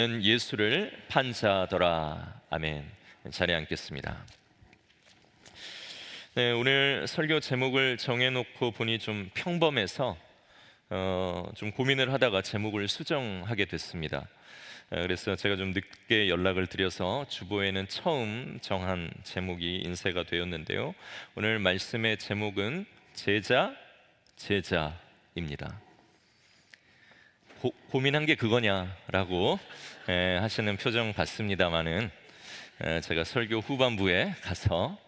예수를 판사더라. 아멘. 자리에 앉겠습니다. 네, 오늘 설교 제목을 정해놓고 보니 좀 평범해서 좀 고민을 하다가 제목을 수정하게 됐습니다. 그래서 제가 좀 늦게 연락을 드려서 주보에는 처음 정한 제목이 인쇄가 되었는데요. 오늘 말씀의 제목은 제자입니다. 고민한 게 그거냐라고 하시는 표정 같습니다만은 제가 설교 후반부에 가서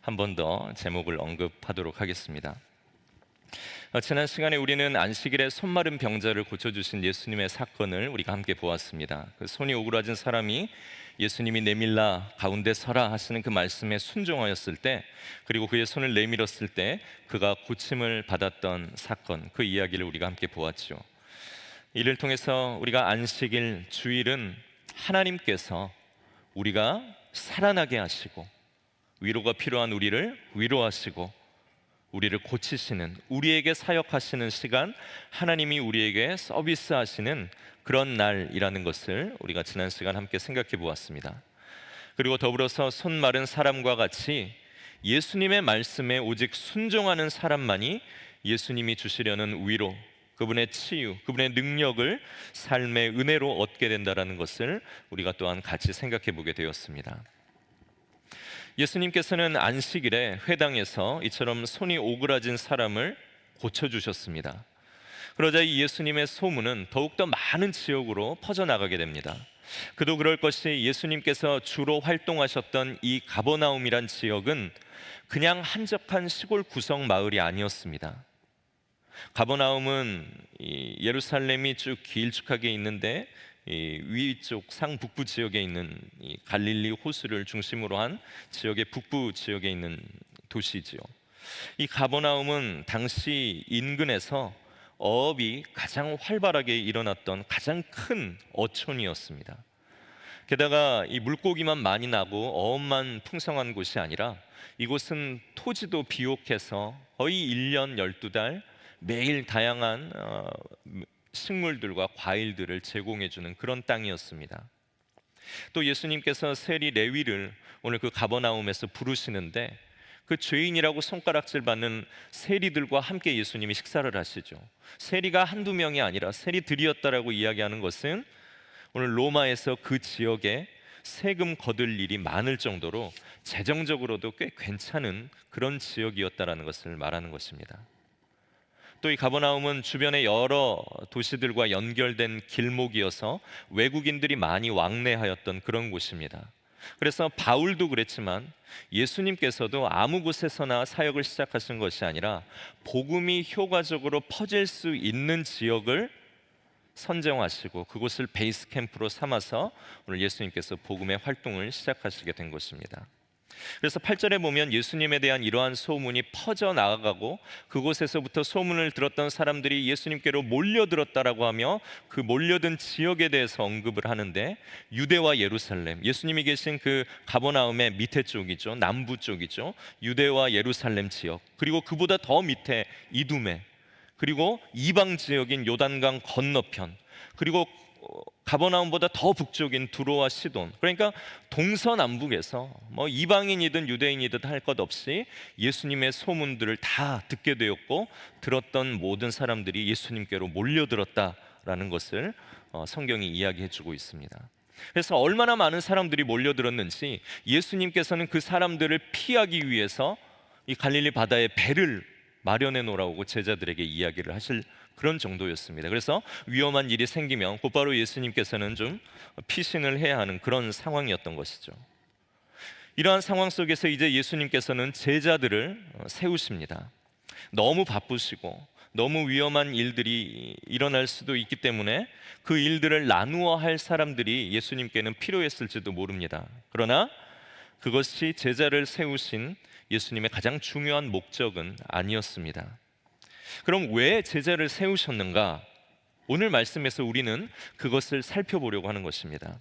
한 번 더 제목을 언급하도록 하겠습니다. 지난 시간에 우리는 안식일에 손 마른 병자를 고쳐주신 예수님의 사건을 우리가 함께 보았습니다. 그 손이 오그라진 사람이 예수님이 내밀라 가운데 서라 하시는 그 말씀에 순종하였을 때, 그리고 그의 손을 내밀었을 때 그가 고침을 받았던 사건, 그 이야기를 우리가 함께 보았죠. 이를 통해서 우리가 안식일, 주일은 하나님께서 우리가 살아나게 하시고 위로가 필요한 우리를 위로하시고 우리를 고치시는, 우리에게 사역하시는 시간, 하나님이 우리에게 서비스하시는 그런 날이라는 것을 우리가 지난 시간 함께 생각해 보았습니다. 그리고 더불어서 손 마른 사람과 같이 예수님의 말씀에 오직 순종하는 사람만이 예수님이 주시려는 위로, 그분의 치유, 그분의 능력을 삶의 은혜로 얻게 된다는 것을 우리가 또한 같이 생각해 보게 되었습니다. 예수님께서는 안식일에 회당에서 이처럼 손이 오그라진 사람을 고쳐주셨습니다. 그러자 이 예수님의 소문은 더욱더 많은 지역으로 퍼져나가게 됩니다. 그도 그럴 것이 예수님께서 주로 활동하셨던 이 가버나움이란 지역은 그냥 한적한 시골 구석 마을이 아니었습니다. 가버나움은 예루살렘이 쭉 길쭉하게 있는데 위쪽 상북부 지역에 있는 갈릴리 호수를 중심으로 한 지역의 북부 지역에 있는 도시지요. 이 가버나움은 당시 인근에서 어업이 가장 활발하게 일어났던 가장 큰 어촌이었습니다. 게다가 이 물고기만 많이 나고 어업만 풍성한 곳이 아니라 이곳은 토지도 비옥해서 거의 1년 12달 매일 다양한 식물들과 과일들을 제공해주는 그런 땅이었습니다. 또 예수님께서 세리 레위를 오늘 그 가버나움에서 부르시는데 그 죄인이라고 손가락질 받는 세리들과 함께 예수님이 식사를 하시죠. 세리가 한두 명이 아니라 세리들이었다라고 이야기하는 것은 오늘 로마에서 그 지역에 세금 거둘 일이 많을 정도로 재정적으로도 꽤 괜찮은 그런 지역이었다라는 것을 말하는 것입니다. 또 이 가버나움은 주변의 여러 도시들과 연결된 길목이어서 외국인들이 많이 왕래하였던 그런 곳입니다. 그래서 바울도 그랬지만 예수님께서도 아무 곳에서나 사역을 시작하신 것이 아니라 복음이 효과적으로 퍼질 수 있는 지역을 선정하시고 그곳을 베이스 캠프로 삼아서 오늘 예수님께서 복음의 활동을 시작하시게 된 것입니다. 그래서 8절에 보면 예수님에 대한 이러한 소문이 퍼져나가고 그곳에서부터 소문을 들었던 사람들이 예수님께로 몰려들었다라고 하며 그 몰려든 지역에 대해서 언급을 하는데, 유대와 예루살렘, 예수님이 계신 그 가버나움의 밑에 쪽이죠, 남부 쪽이죠, 유대와 예루살렘 지역, 그리고 그보다 더 밑에 이두메, 그리고 이방 지역인 요단강 건너편, 그리고 가버나움보다 더 북쪽인 두로와 시돈, 그러니까 동서남북에서 뭐 이방인이든 유대인이든 할 것 없이 예수님의 소문들을 다 듣게 되었고 들었던 모든 사람들이 예수님께로 몰려들었다라는 것을 성경이 이야기해주고 있습니다. 그래서 얼마나 많은 사람들이 몰려들었는지 예수님께서는 그 사람들을 피하기 위해서 이 갈릴리 바다에 배를 마련해 놓으라고 제자들에게 이야기를 하실 그런 정도였습니다. 그래서 위험한 일이 생기면 곧바로 예수님께서는 좀 피신을 해야 하는 그런 상황이었던 것이죠. 이러한 상황 속에서 이제 예수님께서는 제자들을 세우십니다. 너무 바쁘시고 너무 위험한 일들이 일어날 수도 있기 때문에 그 일들을 나누어 할 사람들이 예수님께는 필요했을지도 모릅니다. 그러나 그것이 제자를 세우신 예수님의 가장 중요한 목적은 아니었습니다. 그럼 왜 제자를 세우셨는가? 오늘 말씀에서 우리는 그것을 살펴보려고 하는 것입니다.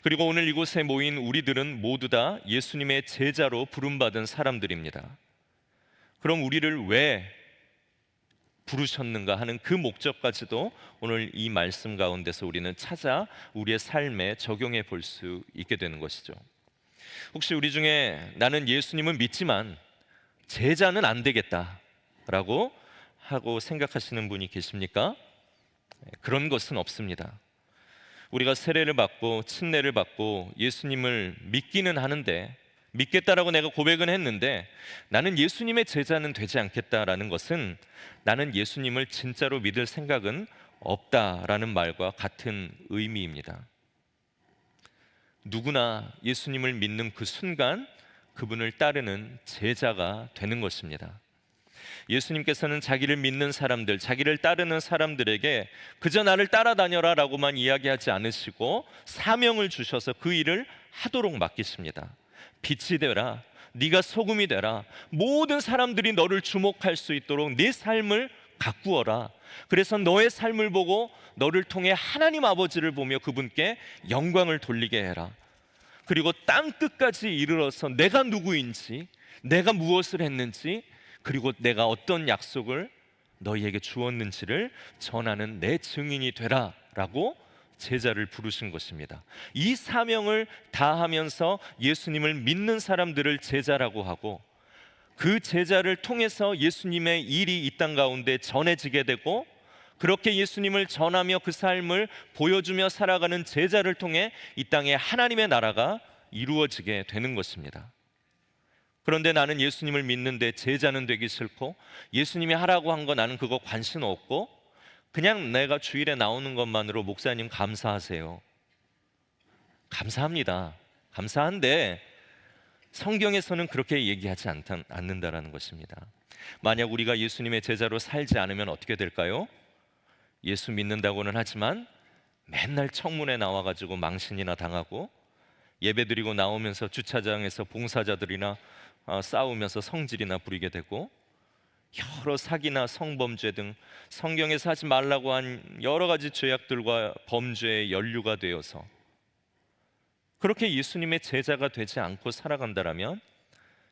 그리고 오늘 이곳에 모인 우리들은 모두 다 예수님의 제자로 부름받은 사람들입니다. 그럼 우리를 왜 부르셨는가 하는 그 목적까지도 오늘 이 말씀 가운데서 우리는 찾아 우리의 삶에 적용해 볼 수 있게 되는 것이죠. 혹시 우리 중에 나는 예수님은 믿지만 제자는 안 되겠다라고 하고 생각하시는 분이 계십니까? 그런 것은 없습니다. 우리가 세례를 받고 침례를 받고 예수님을 믿기는 하는데, 믿겠다라고 내가 고백은 했는데 나는 예수님의 제자는 되지 않겠다라는 것은 나는 예수님을 진짜로 믿을 생각은 없다라는 말과 같은 의미입니다. 누구나 예수님을 믿는 그 순간 그분을 따르는 제자가 되는 것입니다. 예수님께서는 자기를 믿는 사람들, 자기를 따르는 사람들에게 그저 나를 따라다녀라 라고만 이야기하지 않으시고 사명을 주셔서 그 일을 하도록 맡기십니다. 빛이 되라, 네가 소금이 되라, 모든 사람들이 너를 주목할 수 있도록 네 삶을 가꾸어라. 그래서 너의 삶을 보고 너를 통해 하나님 아버지를 보며 그분께 영광을 돌리게 해라. 그리고 땅 끝까지 이르러서 내가 누구인지, 내가 무엇을 했는지, 그리고 내가 어떤 약속을 너희에게 주었는지를 전하는 내 증인이 되라 라고 제자를 부르신 것입니다. 이 사명을 다하면서 예수님을 믿는 사람들을 제자라고 하고, 그 제자를 통해서 예수님의 일이 이 땅 가운데 전해지게 되고, 그렇게 예수님을 전하며 그 삶을 보여주며 살아가는 제자를 통해 이 땅에 하나님의 나라가 이루어지게 되는 것입니다. 그런데 나는 예수님을 믿는데 제자는 되기 싫고, 예수님이 하라고 한 거 나는 그거 관심 없고, 그냥 내가 주일에 나오는 것만으로 목사님 감사하세요. 감사합니다. 감사한데 성경에서는 그렇게 얘기하지 않는다라는 것입니다. 만약 우리가 예수님의 제자로 살지 않으면 어떻게 될까요? 예수 믿는다고는 하지만 맨날 청문회 나와가지고 망신이나 당하고, 예배드리고 나오면서 주차장에서 봉사자들이나 싸우면서 성질이나 부리게 되고, 여러 사기나 성범죄 등 성경에서 하지 말라고 한 여러 가지 죄악들과 범죄에 연루가 되어서 그렇게 예수님의 제자가 되지 않고 살아간다라면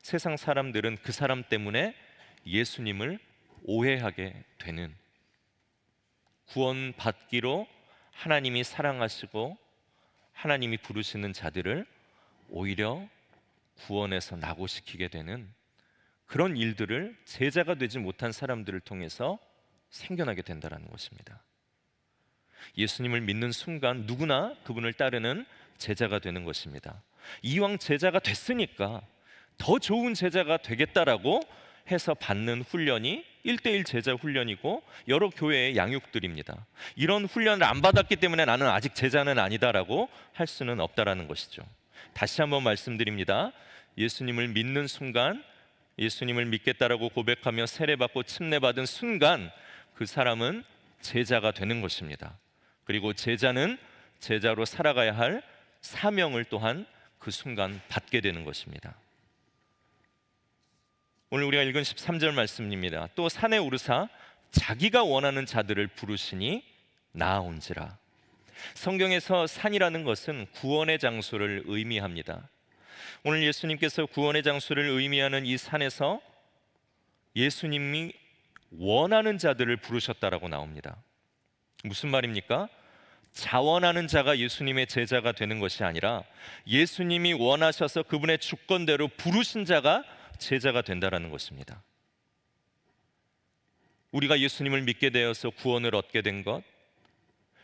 세상 사람들은 그 사람 때문에 예수님을 오해하게 되는, 구원받기로 하나님이 사랑하시고 하나님이 부르시는 자들을 오히려 구원에서 낙오시키게 되는 그런 일들을 제자가 되지 못한 사람들을 통해서 생겨나게 된다는 것입니다. 예수님을 믿는 순간 누구나 그분을 따르는 제자가 되는 것입니다. 이왕 제자가 됐으니까 더 좋은 제자가 되겠다라고 해서 받는 훈련이 1:1 제자 훈련이고 여러 교회의 양육들입니다. 이런 훈련을 안 받았기 때문에 나는 아직 제자는 아니다라고 할 수는 없다라는 것이죠. 다시 한번 말씀드립니다. 예수님을 믿는 순간, 예수님을 믿겠다라고 고백하며 세례받고 침례받은 순간 그 사람은 제자가 되는 것입니다. 그리고 제자는 제자로 살아가야 할 사명을 또한 그 순간 받게 되는 것입니다. 오늘 우리가 읽은 13절 말씀입니다. 또 산에 오르사 자기가 원하는 자들을 부르시니 나아온지라. 성경에서 산이라는 것은 구원의 장소를 의미합니다. 오늘 예수님께서 구원의 장소를 의미하는 이 산에서 예수님이 원하는 자들을 부르셨다라고 나옵니다. 무슨 말입니까? 자원하는 자가 예수님의 제자가 되는 것이 아니라 예수님이 원하셔서 그분의 주권대로 부르신 자가 제자가 된다라는 것입니다. 우리가 예수님을 믿게 되어서 구원을 얻게 된 것,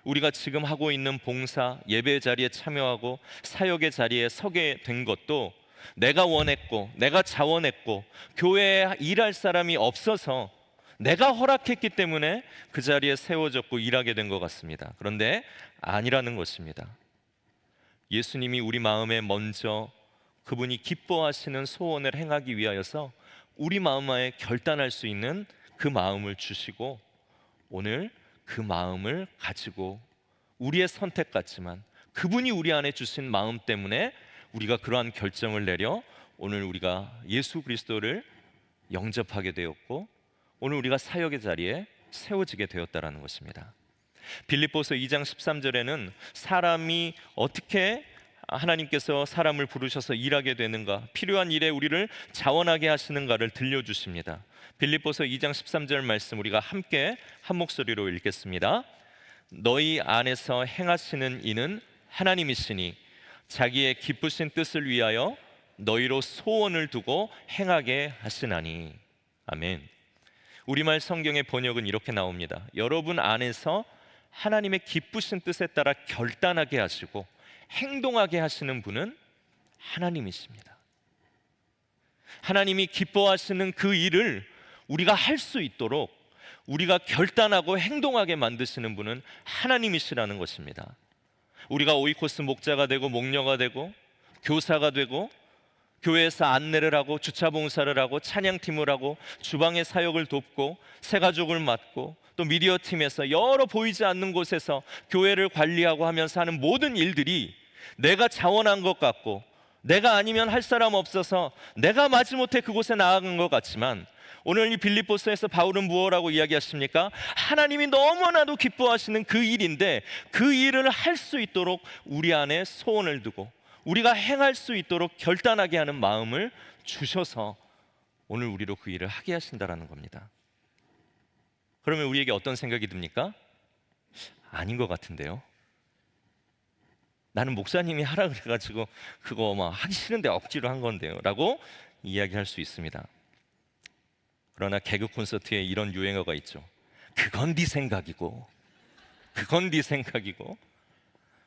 우리가 지금 하고 있는 봉사, 예배 자리에 참여하고 사역의 자리에 서게 된 것도 내가 원했고 내가 자원했고 교회에 일할 사람이 없어서 내가 허락했기 때문에 그 자리에 세워졌고 일하게 된 것 같습니다. 그런데 아니라는 것입니다. 예수님이 우리 마음에 먼저 그분이 기뻐하시는 소원을 행하기 위하여서 우리 마음에 결단할 수 있는 그 마음을 주시고, 오늘 그 마음을 가지고 우리의 선택 같지만 그분이 우리 안에 주신 마음 때문에 우리가 그러한 결정을 내려 오늘 우리가 예수 그리스도를 영접하게 되었고 오늘 우리가 사역의 자리에 세워지게 되었다라는 것입니다. 빌립보서 2장 13절에는 사람이 어떻게 하나님께서 사람을 부르셔서 일하게 되는가, 필요한 일에 우리를 자원하게 하시는가를 들려주십니다. 빌립보서 2장 13절 말씀 우리가 함께 한 목소리로 읽겠습니다. 너희 안에서 행하시는 이는 하나님이시니 자기의 기쁘신 뜻을 위하여 너희로 소원을 두고 행하게 하시나니. 아멘. 우리말 성경의 번역은 이렇게 나옵니다. 여러분 안에서 하나님의 기쁘신 뜻에 따라 결단하게 하시고 행동하게 하시는 분은 하나님이십니다. 하나님이 기뻐하시는 그 일을 우리가 할 수 있도록 우리가 결단하고 행동하게 만드시는 분은 하나님이시라는 것입니다. 우리가 오이코스 목자가 되고 목녀가 되고 교사가 되고 교회에서 안내를 하고 주차 봉사를 하고 찬양팀을 하고 주방의 사역을 돕고 새가족을 맡고 또 미디어 팀에서 여러 보이지 않는 곳에서 교회를 관리하고 하면서 하는 모든 일들이 내가 자원한 것 같고 내가 아니면 할 사람 없어서 내가 마지못해 그곳에 나아간 것 같지만, 오늘 이 빌립보서에서 바울은 무엇라고 이야기하십니까? 하나님이 너무나도 기뻐하시는 그 일인데 그 일을 할 수 있도록 우리 안에 소원을 두고 우리가 행할 수 있도록 결단하게 하는 마음을 주셔서 오늘 우리로 그 일을 하게 하신다라는 겁니다. 그러면 우리에게 어떤 생각이 듭니까? 아닌 것 같은데요. 나는 목사님이 하라 그래가지고 그거 막 하기 싫은데 억지로 한 건데요 라고 이야기할 수 있습니다. 그러나 개그 콘서트에 이런 유행어가 있죠. 그건 네 생각이고 그건 네 생각이고.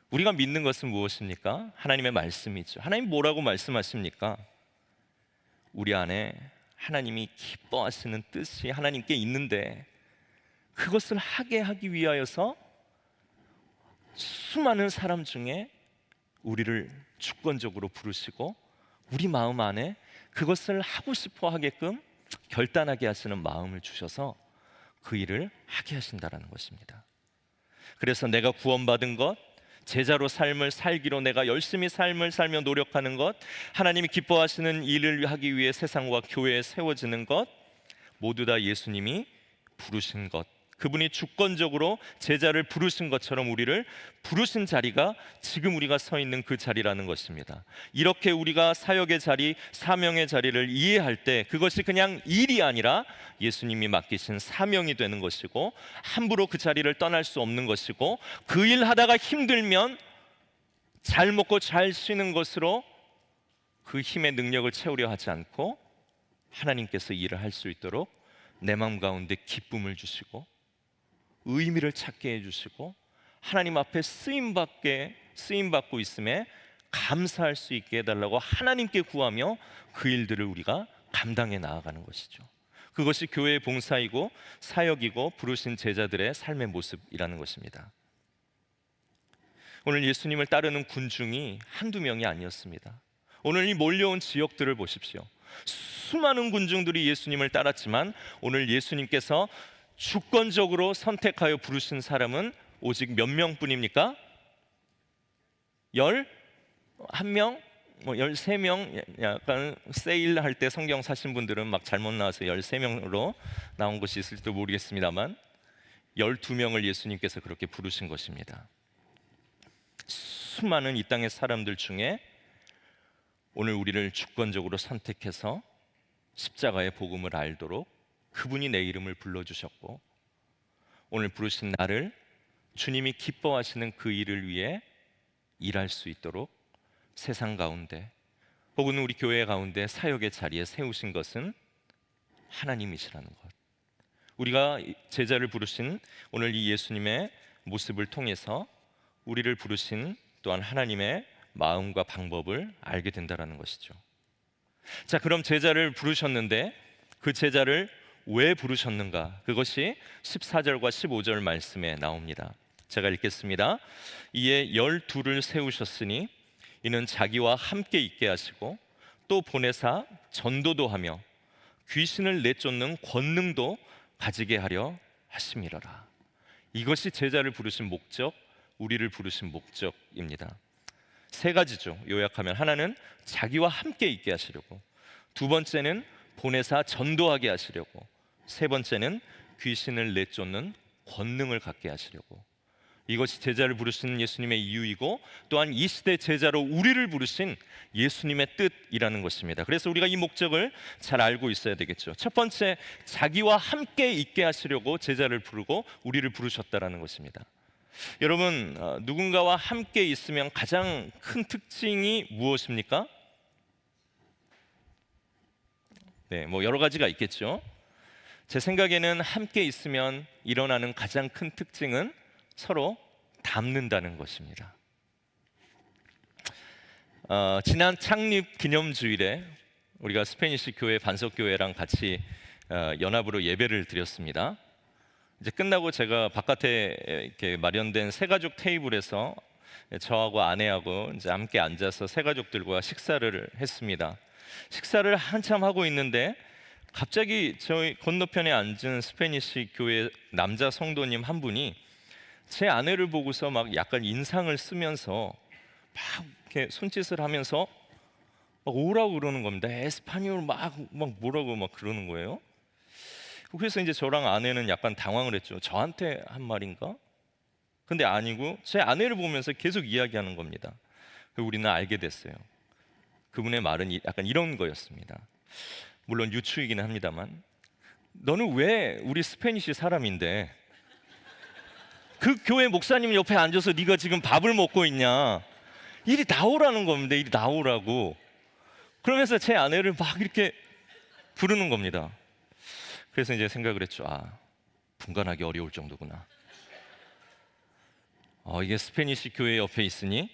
우리가 믿는 것은 무엇입니까? 하나님의 말씀이죠. 하나님 뭐라고 말씀하십니까? 우리 안에 하나님이 기뻐하시는 뜻이 하나님께 있는데 그것을 하게 하기 위하여서 수많은 사람 중에 우리를 주권적으로 부르시고 우리 마음 안에 그것을 하고 싶어 하게끔 결단하게 하시는 마음을 주셔서 그 일을 하게 하신다라는 것입니다. 그래서 내가 구원받은 것, 제자로 삶을 살기로 내가 열심히 삶을 살며 노력하는 것, 하나님이 기뻐하시는 일을 하기 위해 세상과 교회에 세워지는 것, 모두 다 예수님이 부르신 것, 그분이 주권적으로 제자를 부르신 것처럼 우리를 부르신 자리가 지금 우리가 서 있는 그 자리라는 것입니다. 이렇게 우리가 사역의 자리, 사명의 자리를 이해할 때 그것이 그냥 일이 아니라 예수님이 맡기신 사명이 되는 것이고, 함부로 그 자리를 떠날 수 없는 것이고, 그 일 하다가 힘들면 잘 먹고 잘 쉬는 것으로 그 힘의 능력을 채우려 하지 않고 하나님께서 일을 할 수 있도록 내 마음 가운데 기쁨을 주시고 의미를 찾게 해주시고 하나님 앞에 쓰임받고 있음에 감사할 수 있게 해달라고 하나님께 구하며 그 일들을 우리가 감당해 나아가는 것이죠. 그것이 교회의 봉사이고 사역이고 부르신 제자들의 삶의 모습이라는 것입니다. 오늘 예수님을 따르는 군중이 한두 명이 아니었습니다. 오늘 이 몰려온 지역들을 보십시오. 수많은 군중들이 예수님을 따랐지만 오늘 예수님께서 주권적으로 선택하여 부르신 사람은 오직 몇 명뿐입니까? 11명? 13명? 약간 세일할 때 성경 사신 분들은 막 잘못 나와서 13명으로 나온 것이 있을지도 모르겠습니다만 12명을 예수님께서 그렇게 부르신 것입니다. 수많은 이 땅의 사람들 중에 오늘 우리를 주권적으로 선택해서 십자가의 복음을 알도록 그분이 내 이름을 불러주셨고, 오늘 부르신 나를 주님이 기뻐하시는 그 일을 위해 일할 수 있도록 세상 가운데 혹은 우리 교회 가운데 사역의 자리에 세우신 것은 하나님이시라는 것. 우리가 제자를 부르신 오늘 이 예수님의 모습을 통해서 우리를 부르신 또한 하나님의 마음과 방법을 알게 된다는 것이죠. 자, 그럼 제자를 부르셨는데 그 제자를 왜 부르셨는가? 그것이 14절과 15절 말씀에 나옵니다. 제가 읽겠습니다. 이에 12를 세우셨으니 이는 자기와 함께 있게 하시고 또 보내사 전도도 하며 귀신을 내쫓는 권능도 가지게 하려 하심이로라. 이것이 제자를 부르신 목적, 우리를 부르신 목적입니다. 세 가지죠. 요약하면 하나는 자기와 함께 있게 하시려고, 두 번째는 보내사 전도하게 하시려고, 세 번째는 귀신을 내쫓는 권능을 갖게 하시려고. 이것이 제자를 부르시는 예수님의 이유이고 또한 이 시대 제자로 우리를 부르신 예수님의 뜻이라는 것입니다. 그래서 우리가 이 목적을 잘 알고 있어야 되겠죠. 첫 번째, 자기와 함께 있게 하시려고 제자를 부르고 우리를 부르셨다라는 것입니다. 여러분, 누군가와 함께 있으면 가장 큰 특징이 무엇입니까? 네, 뭐 여러 가지가 있겠죠. 제 생각에는 함께 있으면 일어나는 가장 큰 특징은 서로 닮는다는 것입니다. 지난 창립 기념주일에 우리가 스페니시 교회 반석교회랑 같이 연합으로 예배를 드렸습니다. 이제 끝나고 제가 바깥에 이렇게 마련된 새가족 테이블에서 저하고 아내하고 이제 함께 앉아서 새가족들과 식사를 했습니다. 식사를 한참 하고 있는데 갑자기 저희 건너편에 앉은 스페니시 교회 남자 성도님 한 분이 제 아내를 보고서 막 약간 인상을 쓰면서 막 이렇게 손짓을 하면서 막 오라고 그러는 겁니다. 에스파뇰 막 뭐라고 막 그러는 거예요. 그래서 이제 저랑 아내는 약간 당황을 했죠. 저한테 한 말인가? 근데 아니고 제 아내를 보면서 계속 이야기하는 겁니다. 우리는 알게 됐어요. 그분의 말은 약간 이런 거였습니다. 물론 유추이기는 합니다만, 너는 왜 우리 스페니시 사람인데 그 교회 목사님 옆에 앉아서 네가 지금 밥을 먹고 있냐? 이리 나오라는 겁니다. 이리 나오라고. 그러면서 제 아내를 막 이렇게 부르는 겁니다. 그래서 이제 생각을 했죠. 분간하기 어려울 정도구나. 이게 스페니시 교회 옆에 있으니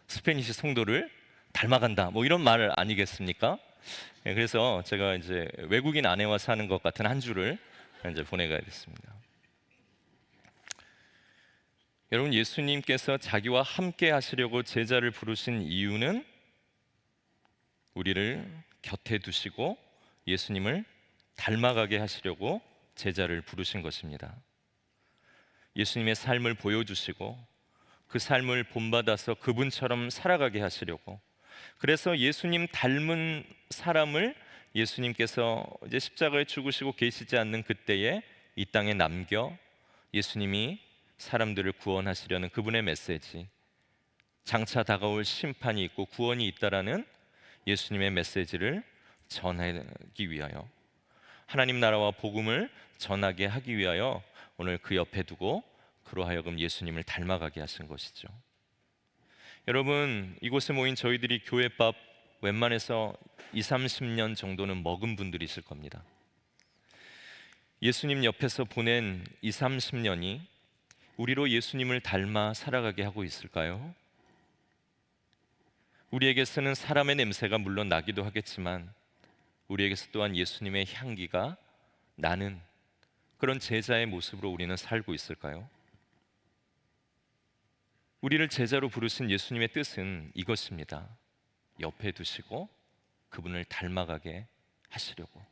스페니시 성도를 닮아간다. 뭐 이런 말 아니겠습니까? 네, 그래서 제가 이제 외국인 아내와 사는 것 같은 한 주를 이제 보내가야 됐습니다. 여러분, 예수님께서 자기와 함께 하시려고 제자를 부르신 이유는 우리를 곁에 두시고 예수님을 닮아가게 하시려고 제자를 부르신 것입니다. 예수님의 삶을 보여주시고 그 삶을 본받아서 그분처럼 살아가게 하시려고, 그래서 예수님 닮은 사람을 예수님께서 이제 십자가에 죽으시고 계시지 않는 그때에 이 땅에 남겨 예수님이 사람들을 구원하시려는 그분의 메시지, 장차 다가올 심판이 있고 구원이 있다라는 예수님의 메시지를 전하기 위하여, 하나님 나라와 복음을 전하게 하기 위하여 오늘 그 옆에 두고 그로 하여금 예수님을 닮아가게 하신 것이죠. 여러분, 이곳에 모인 저희들이 교회밥 웬만해서 20-30년 정도는 먹은 분들이실 겁니다. 예수님 옆에서 보낸 20-30년이 우리로 예수님을 닮아 살아가게 하고 있을까요? 우리에게서는 사람의 냄새가 물론 나기도 하겠지만 우리에게서 또한 예수님의 향기가 나는 그런 제자의 모습으로 우리는 살고 있을까요? 우리를 제자로 부르신 예수님의 뜻은 이것입니다. 옆에 두시고 그분을 닮아가게 하시려고.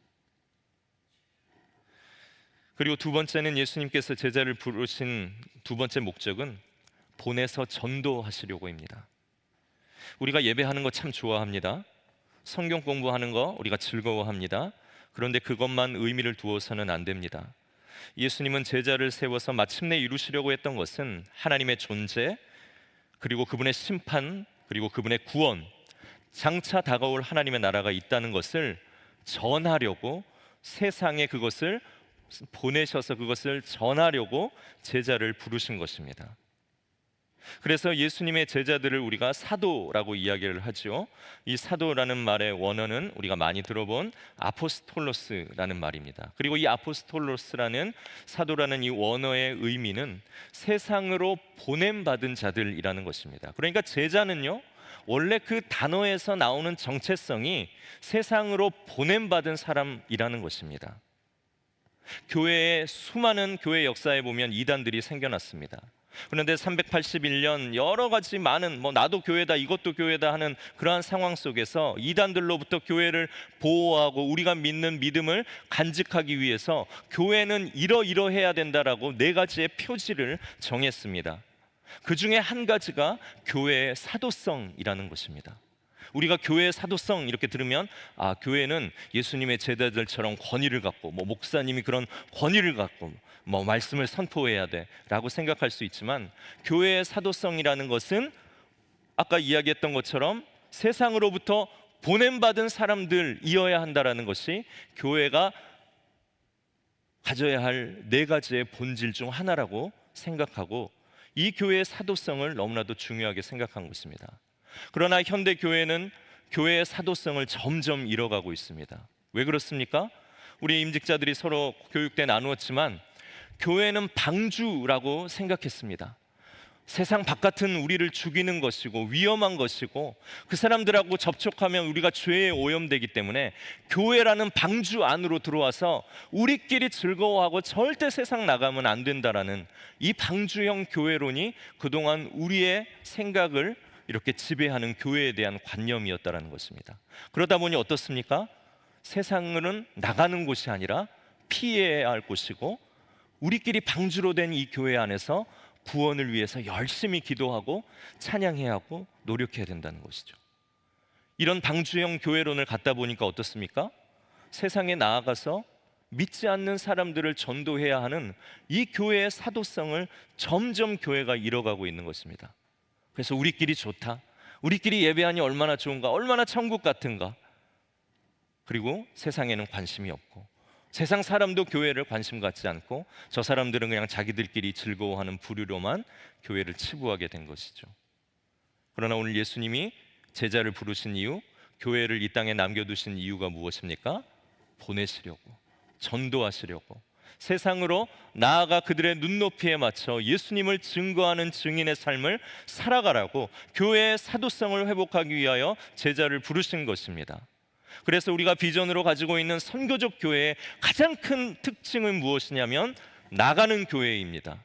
그리고 두 번째는 예수님께서 제자를 부르신 두 번째 목적은 보내서 전도하시려고입니다. 우리가 예배하는 거 참 좋아합니다. 성경 공부하는 거 우리가 즐거워합니다. 그런데 그것만 의미를 두어서는 안 됩니다. 예수님은 제자를 세워서 마침내 이루시려고 했던 것은 하나님의 존재, 그리고 그분의 심판, 그리고 그분의 구원, 장차 다가올 하나님의 나라가 있다는 것을 전하려고, 세상에 그것을 보내셔서 그것을 전하려고 제자를 부르신 것입니다. 그래서 예수님의 제자들을 우리가 사도라고 이야기를 하죠. 이 사도라는 말의 원어는 우리가 많이 들어본 아포스톨로스라는 말입니다. 그리고 이 아포스톨로스라는, 사도라는 이 원어의 의미는 세상으로 보냄받은 자들이라는 것입니다. 그러니까 제자는요, 원래 그 단어에서 나오는 정체성이 세상으로 보냄받은 사람이라는 것입니다. 교회의 수많은 교회 역사에 보면 이단들이 생겨났습니다. 그런데 381년 여러 가지 많은 나도 교회다, 이것도 교회다 하는 그러한 상황 속에서 이단들로부터 교회를 보호하고 우리가 믿는 믿음을 간직하기 위해서 교회는 이러이러해야 된다라고 네 가지의 표지를 정했습니다. 그 중에 한 가지가 교회의 사도성이라는 것입니다. 우리가 교회의 사도성 이렇게 들으면 교회는 예수님의 제자들처럼 권위를 갖고 목사님이 그런 권위를 갖고 말씀을 선포해야 돼라고 생각할 수 있지만, 교회의 사도성이라는 것은 아까 이야기했던 것처럼 세상으로부터 보냄받은 사람들이어야 한다라는 것이 교회가 가져야 할 네 가지의 본질 중 하나라고 생각하고, 이 교회의 사도성을 너무나도 중요하게 생각한 것입니다. 그러나 현대 교회는 교회의 사도성을 점점 잃어가고 있습니다. 왜 그렇습니까? 우리 임직자들이 서로 교육 때 나누었지만, 교회는 방주라고 생각했습니다. 세상 바깥은 우리를 죽이는 것이고 위험한 것이고, 그 사람들하고 접촉하면 우리가 죄에 오염되기 때문에 교회라는 방주 안으로 들어와서 우리끼리 즐거워하고 절대 세상 나가면 안 된다라는 이 방주형 교회론이 그동안 우리의 생각을 이렇게 지배하는 교회에 대한 관념이었다라는 것입니다. 그러다 보니 어떻습니까? 세상은 나가는 곳이 아니라 피해야 할 곳이고, 우리끼리 방주로 된 이 교회 안에서 구원을 위해서 열심히 기도하고 찬양해야 하고 노력해야 된다는 것이죠. 이런 방주형 교회론을 갖다 보니까 어떻습니까? 세상에 나아가서 믿지 않는 사람들을 전도해야 하는 이 교회의 사도성을 점점 교회가 잃어가고 있는 것입니다. 그래서 우리끼리 좋다, 우리끼리 예배하니 얼마나 좋은가, 얼마나 천국 같은가, 그리고 세상에는 관심이 없고, 세상 사람도 교회를 관심 갖지 않고, 저 사람들은 그냥 자기들끼리 즐거워하는 부류로만 교회를 치부하게 된 것이죠. 그러나 오늘 예수님이 제자를 부르신 이유, 교회를 이 땅에 남겨두신 이유가 무엇입니까? 보내시려고, 전도하시려고, 세상으로 나아가 그들의 눈높이에 맞춰 예수님을 증거하는 증인의 삶을 살아가라고 교회의 사도성을 회복하기 위하여 제자를 부르신 것입니다. 그래서 우리가 비전으로 가지고 있는 선교적 교회의 가장 큰 특징은 무엇이냐면 나가는 교회입니다.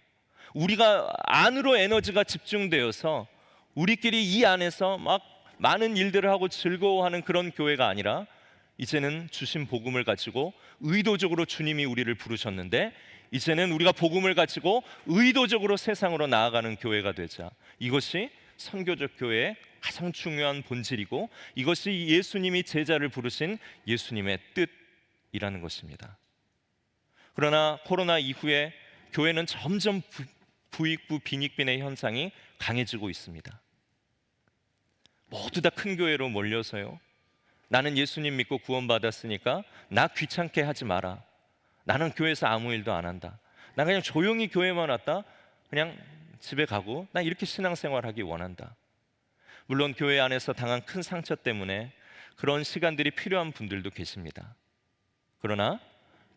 우리가 안으로 에너지가 집중되어서 우리끼리 이 안에서 막 많은 일들을 하고 즐거워하는 그런 교회가 아니라, 이제는 주신 복음을 가지고 의도적으로 주님이 우리를 부르셨는데, 이제는 우리가 복음을 가지고 의도적으로 세상으로 나아가는 교회가 되자. 이것이 선교적 교회의 가장 중요한 본질이고, 이것이 예수님이 제자를 부르신 예수님의 뜻이라는 것입니다. 그러나 코로나 이후에 교회는 점점 부익부 빈익빈의 현상이 강해지고 있습니다. 모두 다 큰 교회로 몰려서요, 나는 예수님 믿고 구원받았으니까 나 귀찮게 하지 마라, 나는 교회에서 아무 일도 안 한다, 나 그냥 조용히 교회만 왔다 그냥 집에 가고, 나 이렇게 신앙생활하기 원한다. 물론 교회 안에서 당한 큰 상처 때문에 그런 시간들이 필요한 분들도 계십니다. 그러나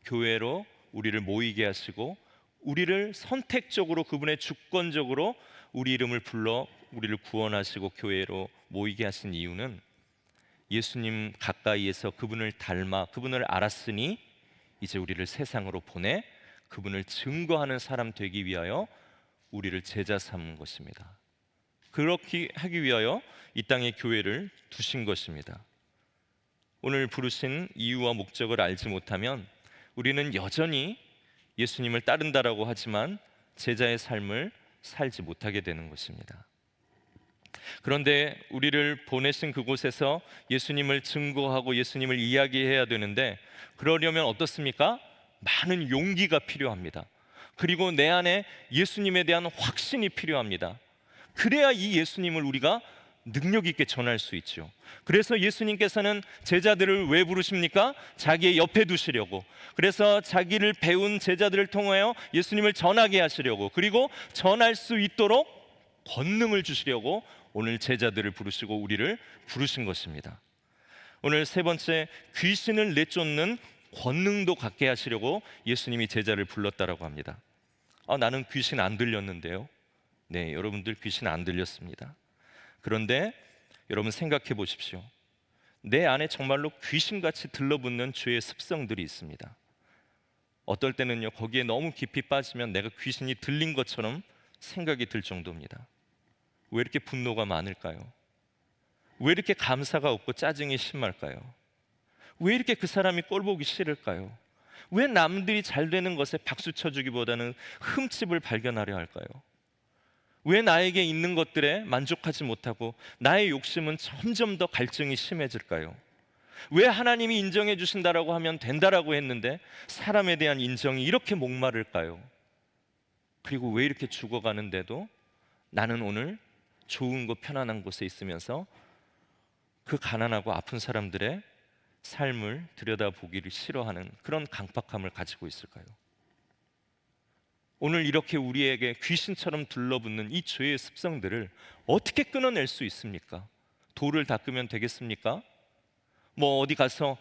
교회로 우리를 모이게 하시고, 우리를 선택적으로, 그분의 주권적으로 우리 이름을 불러 우리를 구원하시고 교회로 모이게 하신 이유는, 예수님 가까이에서 그분을 닮아 그분을 알았으니 이제 우리를 세상으로 보내 그분을 증거하는 사람 되기 위하여 우리를 제자 삼은 것입니다. 그렇게 하기 위하여 이 땅에 교회를 두신 것입니다. 오늘 부르신 이유와 목적을 알지 못하면 우리는 여전히 예수님을 따른다라고 하지만 제자의 삶을 살지 못하게 되는 것입니다. 그런데 우리를 보내신 그곳에서 예수님을 증거하고 예수님을 이야기해야 되는데, 그러려면 어떻습니까? 많은 용기가 필요합니다. 그리고 내 안에 예수님에 대한 확신이 필요합니다. 그래야 이 예수님을 우리가 능력 있게 전할 수 있죠. 그래서 예수님께서는 제자들을 왜 부르십니까? 자기의 옆에 두시려고. 그래서 자기를 배운 제자들을 통하여 예수님을 전하게 하시려고, 그리고 전할 수 있도록 권능을 주시려고 오늘 제자들을 부르시고 우리를 부르신 것입니다. 오늘 세 번째, 귀신을 내쫓는 권능도 갖게 하시려고 예수님이 제자를 불렀다라고 합니다. 나는 귀신 안 들렸는데요. 네, 여러분들 귀신 안 들렸습니다. 그런데 여러분 생각해 보십시오. 내 안에 정말로 귀신같이 들러붙는 죄의 습성들이 있습니다. 어떨 때는요, 거기에 너무 깊이 빠지면 내가 귀신이 들린 것처럼 생각이 들 정도입니다. 왜 이렇게 분노가 많을까요? 왜 이렇게 감사가 없고 짜증이 심할까요? 왜 이렇게 그 사람이 꼴보기 싫을까요? 왜 남들이 잘 되는 것에 박수 쳐주기보다는 흠집을 발견하려 할까요? 왜 나에게 있는 것들에 만족하지 못하고 나의 욕심은 점점 더 갈증이 심해질까요? 왜 하나님이 인정해 주신다라고 하면 된다라고 했는데 사람에 대한 인정이 이렇게 목마를까요? 그리고 왜 이렇게 죽어가는데도 나는 오늘 좋은 곳 편안한 곳에 있으면서 그 가난하고 아픈 사람들의 삶을 들여다보기를 싫어하는 그런 강박함을 가지고 있을까요? 오늘 이렇게 우리에게 귀신처럼 들러붙는 이 죄의 습성들을 어떻게 끊어낼 수 있습니까? 돌을 닦으면 되겠습니까? 뭐 어디 가서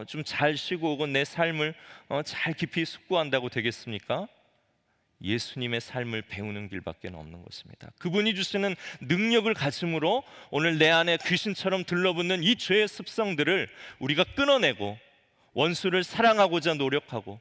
좀 잘 쉬고 오고 내 삶을 잘 깊이 숙고한다고 되겠습니까? 예수님의 삶을 배우는 길밖에 없는 것입니다. 그분이 주시는 능력을 가짐으로 오늘 내 안에 귀신처럼 들러붙는 이 죄의 습성들을 우리가 끊어내고 원수를 사랑하고자 노력하고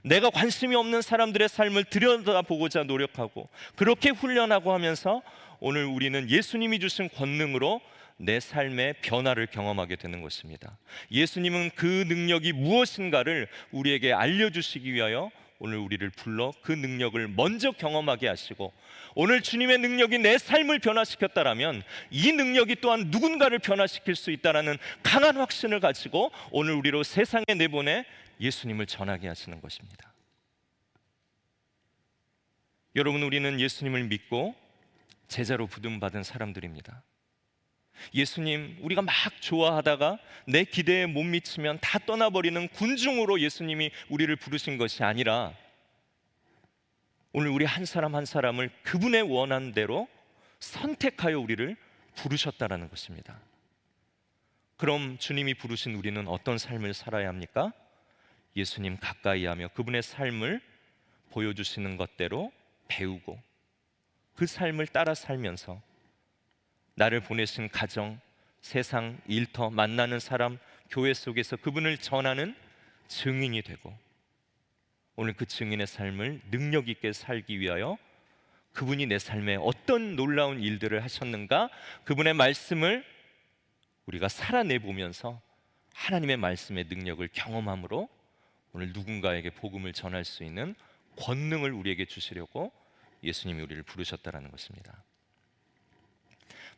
내가 관심이 없는 사람들의 삶을 들여다보고자 노력하고 그렇게 훈련하고 하면서 오늘 우리는 예수님이 주신 권능으로 내 삶의 변화를 경험하게 되는 것입니다. 예수님은 그 능력이 무엇인가를 우리에게 알려주시기 위하여 오늘 우리를 불러 그 능력을 먼저 경험하게 하시고 오늘 주님의 능력이 내 삶을 변화시켰다라면 이 능력이 또한 누군가를 변화시킬 수 있다라는 강한 확신을 가지고 오늘 우리로 세상에 내보내 예수님을 전하게 하시는 것입니다. 여러분, 우리는 예수님을 믿고 제자로 부름받은 사람들입니다. 예수님, 우리가 막 좋아하다가 내 기대에 못 미치면 다 떠나버리는 군중으로 예수님이 우리를 부르신 것이 아니라 오늘 우리 한 사람 한 사람을 그분의 원한 대로 선택하여 우리를 부르셨다라는 것입니다. 그럼 주님이 부르신 우리는 어떤 삶을 살아야 합니까? 예수님 가까이 하며 그분의 삶을 보여주시는 것대로 배우고 그 삶을 따라 살면서 나를 보내신 가정, 세상, 일터, 만나는 사람, 교회 속에서 그분을 전하는 증인이 되고 오늘 그 증인의 삶을 능력 있게 살기 위하여 그분이 내 삶에 어떤 놀라운 일들을 하셨는가 그분의 말씀을 우리가 살아내보면서 하나님의 말씀의 능력을 경험함으로 오늘 누군가에게 복음을 전할 수 있는 권능을 우리에게 주시려고 예수님이 우리를 부르셨다라는 것입니다.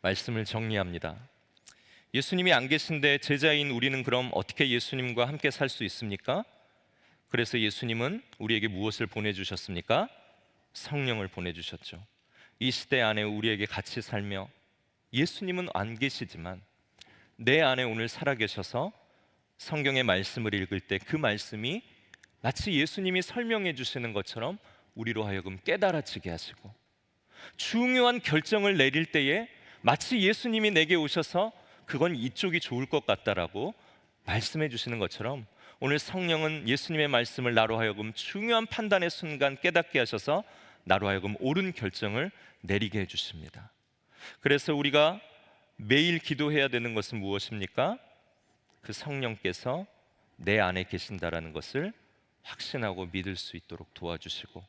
말씀을 정리합니다. 예수님이 안 계신데 제자인 우리는 그럼 어떻게 예수님과 함께 살 수 있습니까? 그래서 예수님은 우리에게 무엇을 보내주셨습니까? 성령을 보내주셨죠. 이 시대 안에 우리에게 같이 살며 예수님은 안 계시지만 내 안에 오늘 살아계셔서 성경의 말씀을 읽을 때 그 말씀이 마치 예수님이 설명해 주시는 것처럼 우리로 하여금 깨달아지게 하시고 중요한 결정을 내릴 때에 마치 예수님이 내게 오셔서 그건 이쪽이 좋을 것 같다라고 말씀해 주시는 것처럼 오늘 성령은 예수님의 말씀을 나로 하여금 중요한 판단의 순간 깨닫게 하셔서 나로 하여금 옳은 결정을 내리게 해주십니다. 그래서 우리가 매일 기도해야 되는 것은 무엇입니까? 그 성령께서 내 안에 계신다라는 것을 확신하고 믿을 수 있도록 도와주시고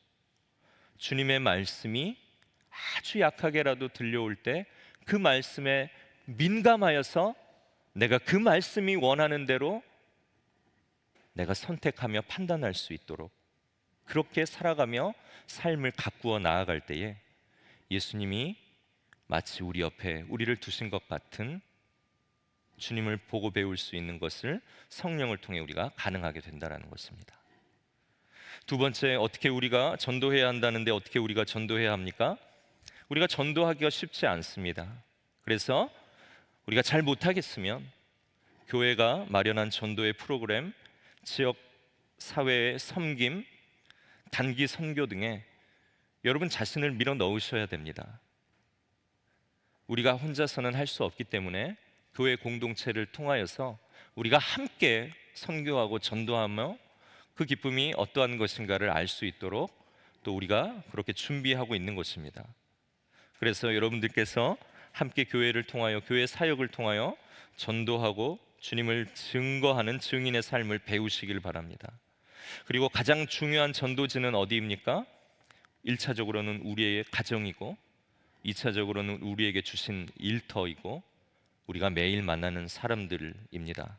주님의 말씀이 아주 약하게라도 들려올 때 그 말씀에 민감하여서 내가 그 말씀이 원하는 대로 내가 선택하며 판단할 수 있도록 그렇게 살아가며 삶을 가꾸어 나아갈 때에 예수님이 마치 우리 옆에 우리를 두신 것 같은 주님을 보고 배울 수 있는 것을 성령을 통해 우리가 가능하게 된다는 것입니다. 두 번째, 어떻게 우리가 전도해야 한다는데 어떻게 우리가 전도해야 합니까? 우리가 전도하기가 쉽지 않습니다. 그래서 우리가 잘 못하겠으면 교회가 마련한 전도의 프로그램, 지역 사회의 섬김, 단기 선교 등에 여러분 자신을 밀어 넣으셔야 됩니다. 우리가 혼자서는 할 수 없기 때문에 교회 공동체를 통하여서 우리가 함께 선교하고 전도하며 그 기쁨이 어떠한 것인가를 알 수 있도록 또 우리가 그렇게 준비하고 있는 것입니다. 그래서 여러분들께서 함께 교회를 통하여 교회 사역을 통하여 전도하고 주님을 증거하는 증인의 삶을 배우시길 바랍니다. 그리고 가장 중요한 전도지는 어디입니까? 1차적으로는 우리의 가정이고 2차적으로는 우리에게 주신 일터이고 우리가 매일 만나는 사람들입니다.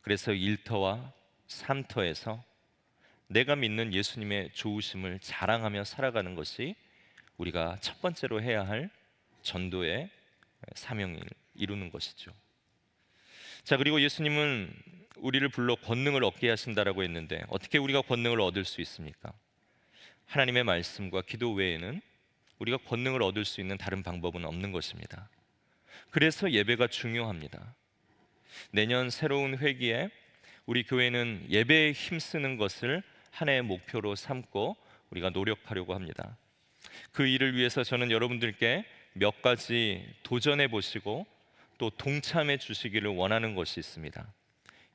그래서 일터와 삶터에서 내가 믿는 예수님의 좋으심을 자랑하며 살아가는 것이 우리가 첫 번째로 해야 할 전도의 사명을 이루는 것이죠. 자, 그리고 예수님은 우리를 불러 권능을 얻게 하신다라고 했는데 어떻게 우리가 권능을 얻을 수 있습니까? 하나님의 말씀과 기도 외에는 우리가 권능을 얻을 수 있는 다른 방법은 없는 것입니다. 그래서 예배가 중요합니다. 내년 새로운 회기에 우리 교회는 예배에 힘쓰는 것을 하나의 목표로 삼고 우리가 노력하려고 합니다. 그 일을 위해서 저는 여러분들께 몇 가지 도전해 보시고 또 동참해 주시기를 원하는 것이 있습니다.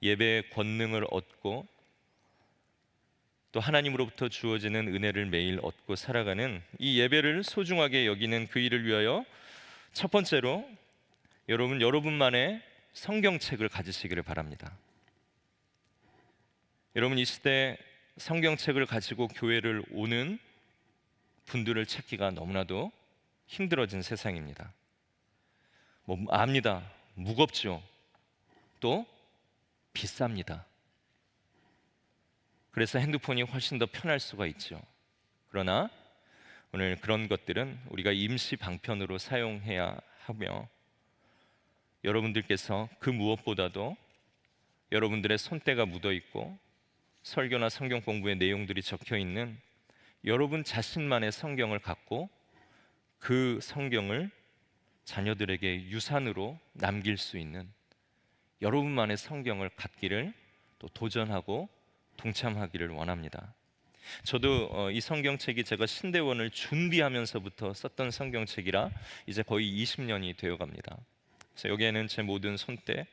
예배의 권능을 얻고 또 하나님으로부터 주어지는 은혜를 매일 얻고 살아가는 이 예배를 소중하게 여기는 그 일을 위하여 첫 번째로 여러분만의 성경책을 가지시기를 바랍니다. 여러분, 이 시대 성경책을 가지고 교회를 오는 분들을 찾기가 너무나도 힘들어진 세상입니다. 압니다. 무겁죠. 또 비쌉니다. 그래서 핸드폰이 훨씬 더 편할 수가 있죠. 그러나 오늘 그런 것들은 우리가 임시 방편으로 사용해야 하며 여러분들께서 그 무엇보다도 여러분들의 손때가 묻어 있고 설교나 성경 공부의 내용들이 적혀 있는 여러분 자신만의 성경을 갖고 그 성경을 자녀들에게 유산으로 남길 수 있는 여러분만의 성경을 갖기를 또 도전하고 동참하기를 원합니다. 저도 이 성경책이 제가 신대원을 준비하면서부터 썼던 성경책이라 이제 거의 20년이 되어갑니다. 그래서 여기에는 제 모든 손때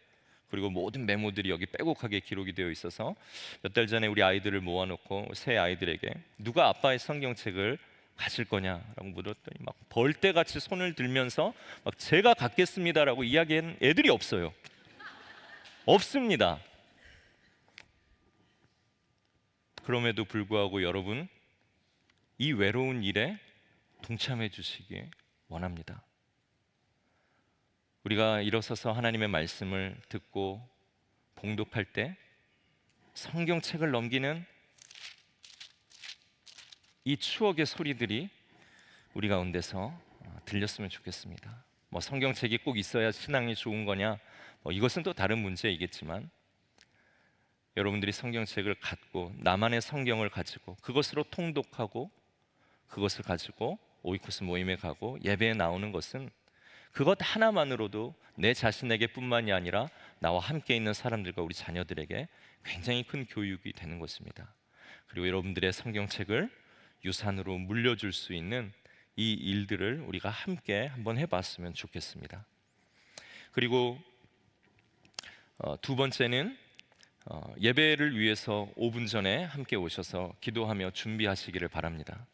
그리고 모든 메모들이 여기 빼곡하게 기록이 되어 있어서 몇 달 전에 우리 아이들을 모아놓고 새 아이들에게 누가 아빠의 성경책을 가질 거냐라고 물었더니 막 벌떼같이 손을 들면서 막 제가 갖겠습니다라고 이야기한 애들이 없어요. 없습니다. 그럼에도 불구하고 여러분 이 외로운 일에 동참해 주시기 원합니다. 우리가 일어서서 하나님의 말씀을 듣고 봉독할 때 성경책을 넘기는 이 추억의 소리들이 우리 가운데서 들렸으면 좋겠습니다. 성경책이 꼭 있어야 신앙이 좋은 거냐? 이것은 또 다른 문제이겠지만 여러분들이 성경책을 갖고 나만의 성경을 가지고 그것으로 통독하고 그것을 가지고 오이코스 모임에 가고 예배에 나오는 것은 그것 하나만으로도 내 자신에게 뿐만이 아니라 나와 함께 있는 사람들과 우리 자녀들에게 굉장히 큰 교육이 되는 것입니다. 그리고 여러분들의 성경책을 유산으로 물려줄 수 있는 이 일들을 우리가 함께 한번 해봤으면 좋겠습니다. 그리고 두 번째는 예배를 위해서 5분 전에 함께 오셔서 기도하며 준비하시기를 바랍니다.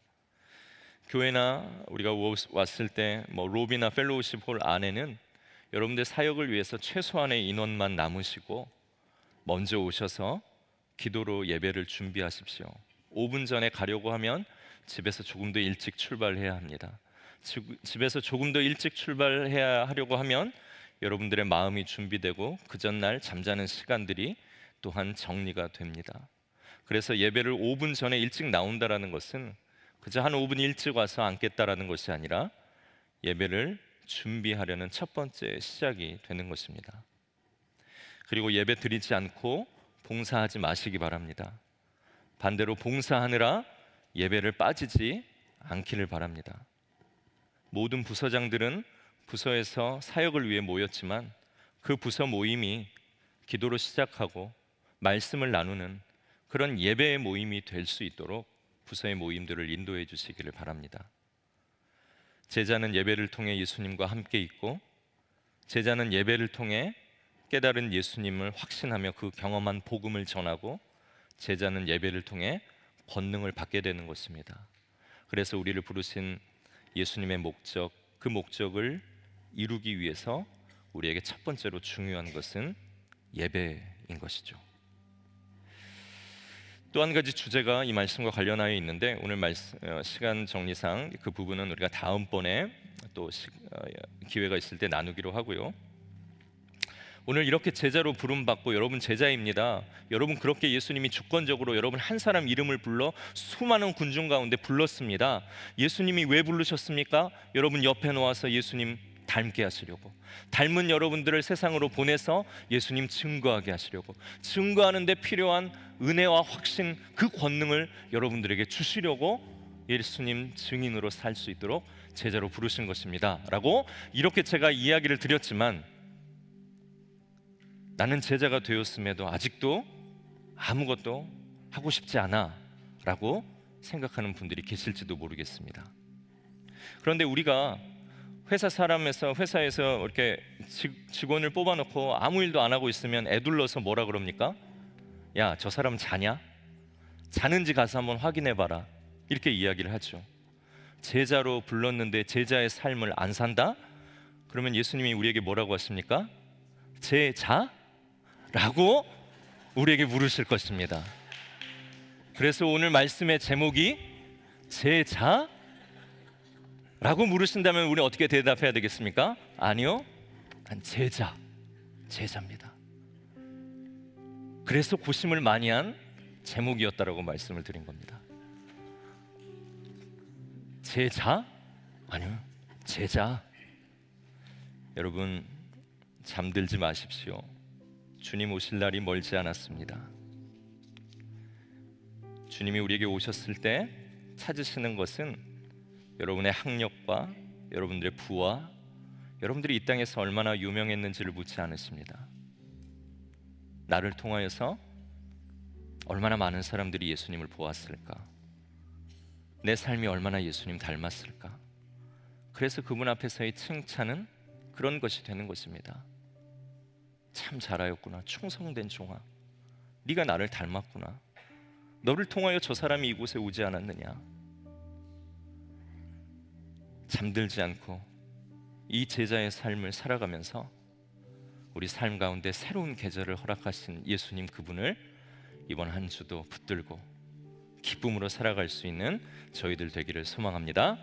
교회나 우리가 왔을 때 로비나 펠로우십 홀 안에는 여러분들 사역을 위해서 최소한의 인원만 남으시고 먼저 오셔서 기도로 예배를 준비하십시오. 5분 전에 가려고 하면 집에서 조금 더 일찍 출발해야 합니다. 집에서 조금 더 일찍 출발해야 하려고 하면 여러분들의 마음이 준비되고 그 전날 잠자는 시간들이 또한 정리가 됩니다. 그래서 예배를 5분 전에 일찍 나온다라는 것은 그저 한 5분 일찍 와서 앉겠다라는 것이 아니라 예배를 준비하려는 첫 번째 시작이 되는 것입니다. 그리고 예배 드리지 않고 봉사하지 마시기 바랍니다. 반대로 봉사하느라 예배를 빠지지 않기를 바랍니다. 모든 부서장들은 부서에서 사역을 위해 모였지만 그 부서 모임이 기도로 시작하고 말씀을 나누는 그런 예배의 모임이 될 수 있도록 부서의 모임들을 인도해 주시기를 바랍니다. 제자는 예배를 통해 예수님과 함께 있고 제자는 예배를 통해 깨달은 예수님을 확신하며 그 경험한 복음을 전하고 제자는 예배를 통해 권능을 받게 되는 것입니다. 그래서 우리를 부르신 예수님의 목적, 그 목적을 이루기 위해서 우리에게 첫 번째로 중요한 것은 예배인 것이죠. 또 한 가지 주제가 이 말씀과 관련하여 있는데 오늘 시간 정리상 그 부분은 우리가 다음번에 또 기회가 있을 때 나누기로 하고요. 오늘 이렇게 제자로 부름받고 여러분 제자입니다. 여러분 그렇게 예수님이 주권적으로 여러분 한 사람 이름을 불러 수많은 군중 가운데 불렀습니다. 예수님이 왜 부르셨습니까? 여러분 옆에 놓아서 예수님 닮게 하시려고, 닮은 여러분들을 세상으로 보내서 예수님 증거하게 하시려고, 증거하는 데 필요한 은혜와 확신, 그 권능을 여러분들에게 주시려고 예수님 증인으로 살 수 있도록 제자로 부르신 것입니다 라고 이렇게 제가 이야기를 드렸지만, 나는 제자가 되었음에도 아직도 아무것도 하고 싶지 않아 라고 생각하는 분들이 계실지도 모르겠습니다. 그런데 우리가 회사에서 이렇게 직원을 뽑아놓고 아무 일도 안 하고 있으면 애둘러서 뭐라 그럽니까? 야, 저 사람 자냐? 자는지 가서 한번 확인해봐라, 이렇게 이야기를 하죠. 제자로 불렀는데 제자의 삶을 안 산다? 그러면 예수님이 우리에게 뭐라고 하십니까? 제자? 라고 우리에게 물으실 것입니다. 그래서 오늘 말씀의 제목이 제자? 라고 물으신다면 우리는 어떻게 대답해야 되겠습니까? 아니요, 난 제자입니다. 그래서 고심을 많이 한 제목이었다라고 말씀을 드린 겁니다. 제자? 아니요, 제자. 여러분 잠들지 마십시오. 주님 오실 날이 멀지 않았습니다. 주님이 우리에게 오셨을 때 찾으시는 것은 여러분의 학력과 여러분들의 부와 여러분들이 이 땅에서 얼마나 유명했는지를 묻지 않으십니다. 나를 통하여서 얼마나 많은 사람들이 예수님을 보았을까, 내 삶이 얼마나 예수님 닮았을까. 그래서 그분 앞에서의 칭찬은 그런 것이 되는 것입니다. 참 잘하였구나, 충성된 종아, 네가 나를 닮았구나, 너를 통하여 저 사람이 이곳에 오지 않았느냐. 잠들지 않고 이 제자의 삶을 살아가면서 우리 삶 가운데 새로운 계절을 허락하신 예수님, 그분을 이번 한 주도 붙들고 기쁨으로 살아갈 수 있는 저희들 되기를 소망합니다.